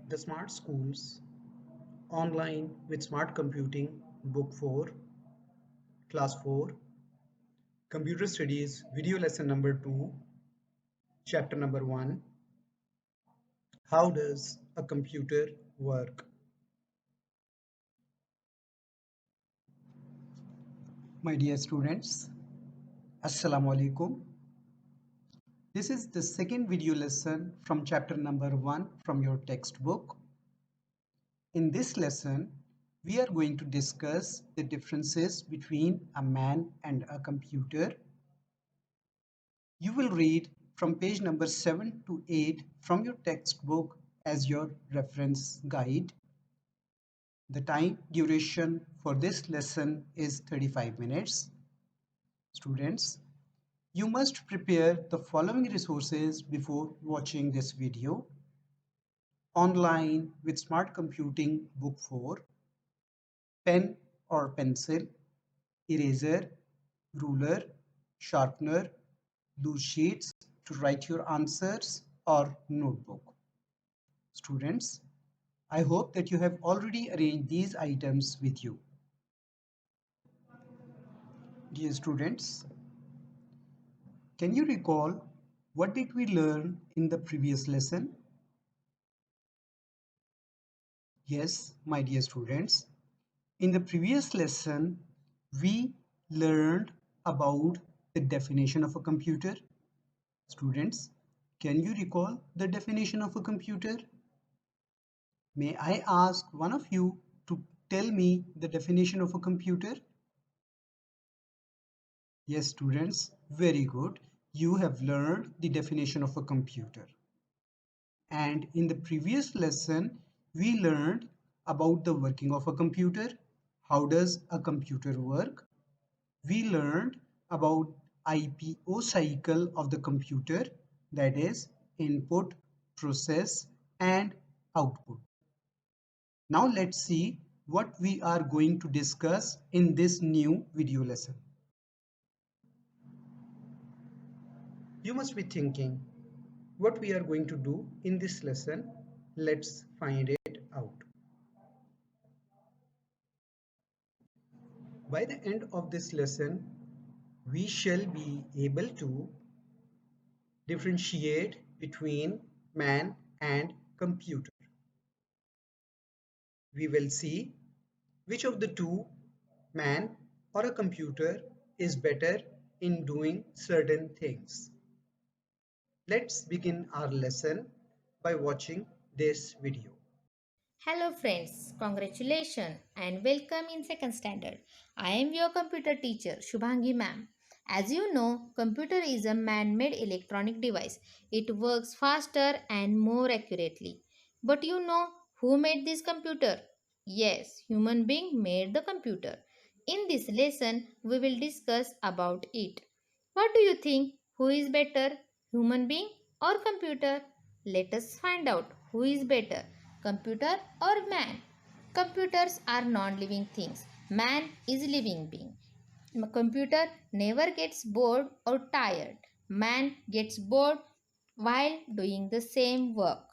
The Smart Schools Online with Smart Computing, Book 4, Class 4, Computer Studies, Video Lesson number 2, Chapter number 1. How does a computer work? My dear students, Assalamu alaikum. This is the second video lesson from chapter number 1 from your textbook. In this lesson, we are going to discuss the differences between a man and a computer. You will read from page number 7 to 8 from your textbook as your reference guide. The time duration for this lesson is 35 minutes. Students, you must prepare the following resources before watching this video. Online with Smart Computing Book 4, pen or pencil, eraser, ruler, sharpener, loose sheets to write your answers or notebook. Students, I hope that you have already arranged these items with you. Dear students, can you recall what did we learn in the previous lesson? Yes, my dear students, in the previous lesson, we learned about the definition of a computer. Students, can you recall the definition of a computer? May I ask one of you to tell me the definition of a computer? Yes, students, very good. You have learned the definition of a computer. And in the previous lesson, we learned about the working of a computer. How does a computer work? We learned about IPO cycle of the computer, that is input, process and output. Now let's see what we are going to discuss in this new video lesson. You must be thinking what we are going to do in this lesson. Let's find it out. By the end of this lesson, we shall be able to differentiate between man and computer. We will see which of the two, man or a computer, is better in doing certain things. Let's begin our lesson by watching this video. Hello friends, congratulations and welcome in second standard. I am your computer teacher Shubhangi ma'am. As you know, computer is a man-made electronic device. It works faster and more accurately. But you know who made this computer? Yes, human being made the computer. In this lesson, we will discuss about it. What do you think? Who is better, human being or computer? Let us find out who is better, computer or man. Computers are non-living things. Man is living being. Computer never gets bored or tired. Man gets bored while doing the same work.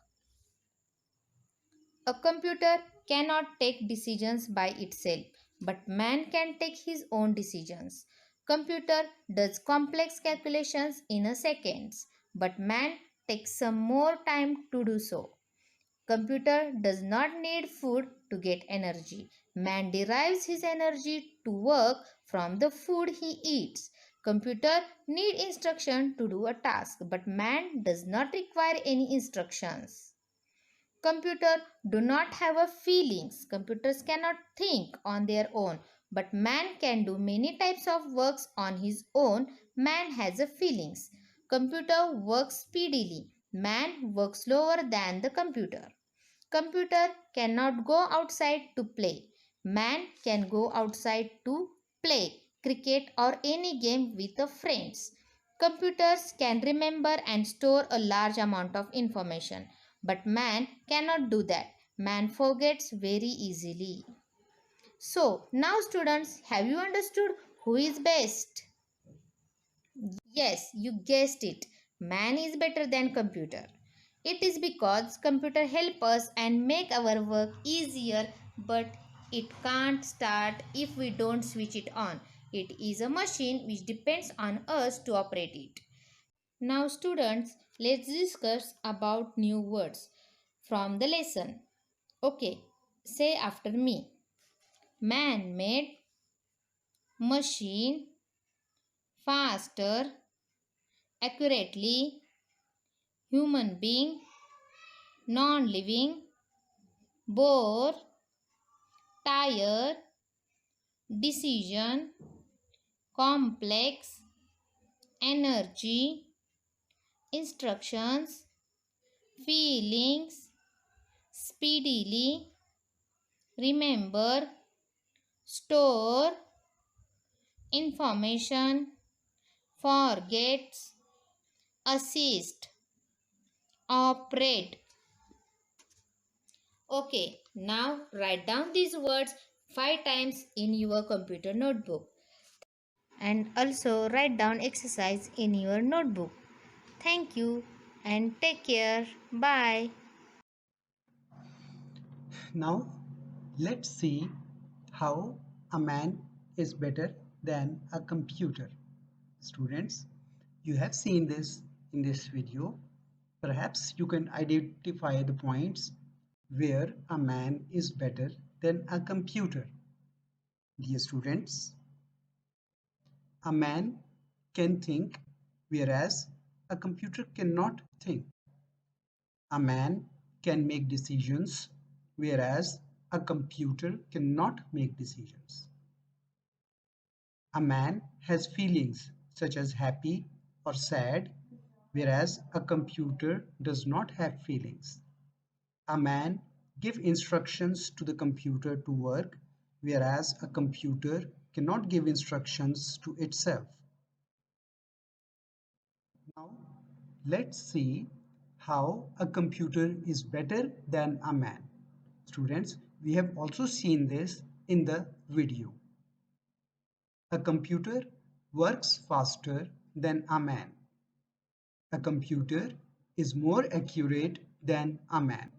A computer cannot take decisions by itself, but man can take his own decisions. Computer does complex calculations in a seconds, but man takes some more time to do so. Computer does not need food to get energy. Man derives his energy to work from the food he eats. Computer need instruction to do a task, but man does not require any instructions. Computer do not have a feelings. Computers cannot think on their own, but man can do many types of works on his own. Man has a feelings. Computer works speedily. Man works slower than the computer. Computer cannot go outside to play. Man can go outside to play cricket or any game with the friends. Computers can remember and store a large amount of information, but man cannot do that. Man forgets very easily. So, now students, have you understood who is best? Yes, you guessed it. Man is better than computer. It is because computer help us and make our work easier, but it can't start if we don't switch it on. It is a machine which depends on us to operate it. Now students, let's discuss about new words from the lesson. Okay, say after me. Man-made, machine, faster, accurately, human being, non-living, bore, tire, decision, complex, energy, instructions, feelings, speedily, remember, store, information, forgets, assist, operate. Okay, now write down these words 5 times in your computer notebook and also write down exercise in your notebook. Thank you and take care. Bye. Now, let's see how a man is better than a computer. Students, you have seen this in this video. Perhaps you can identify the points where a man is better than a computer. Dear students, a man can think, whereas a computer cannot think. A man can make decisions, whereas a computer cannot make decisions. A man has feelings such as happy or sad, whereas a computer does not have feelings. A man gives instructions to the computer to work, whereas a computer cannot give instructions to itself. Now, let's see how a computer is better than a man. Students, we have also seen this in the video. A computer works faster than a man. A computer is more accurate than a man.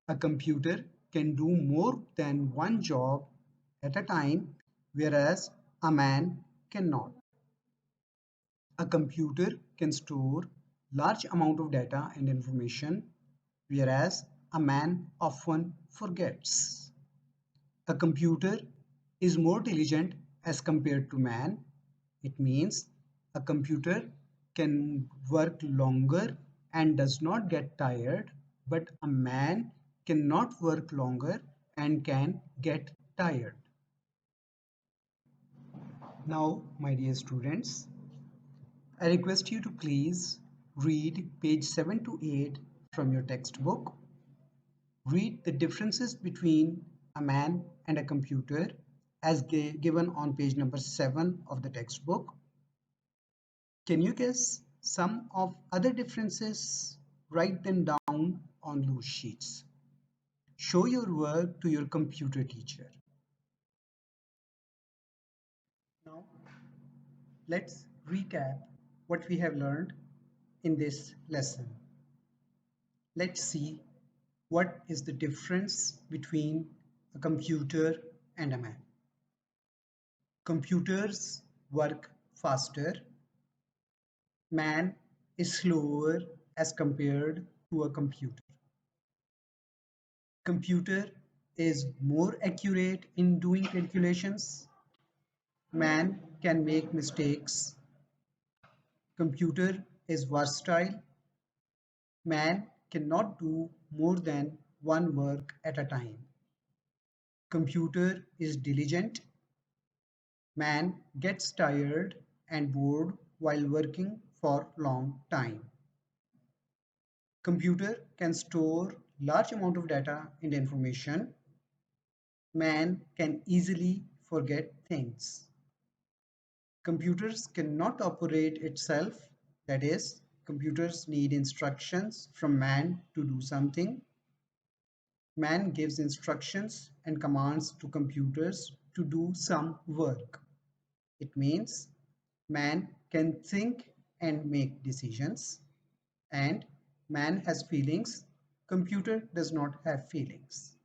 A computer can do more than one job at a time, whereas a man cannot. A computer can store large amount of data and information, whereas a man often forgets. A computer is more diligent as compared to man. It means a computer can work longer and does not get tired, but a man cannot work longer and can get tired. Now, my dear students, I request you to please read page 7 to 8 from your textbook. Read the differences between a man and a computer as given on page number 7 of the textbook. Can you guess some of other differences? Write them down on loose sheets. Show your work to your computer teacher. Now, let's recap what we have learned in this lesson. Let's see what is the difference between a computer and a man. Computers work faster. Man is slower as compared to a computer. Computer is more accurate in doing calculations. Man can make mistakes. Computer is versatile. Man cannot do more than one work at a time. Computer is diligent. Man gets tired and bored while working for long time. Computer can store large amount of data and information. Man can easily forget things. Computers cannot operate itself, that is, computers need instructions from man to do something. Man gives instructions and commands to computers to do some work. It means man can think and make decisions, and Man has feelings. Computer does not have feelings.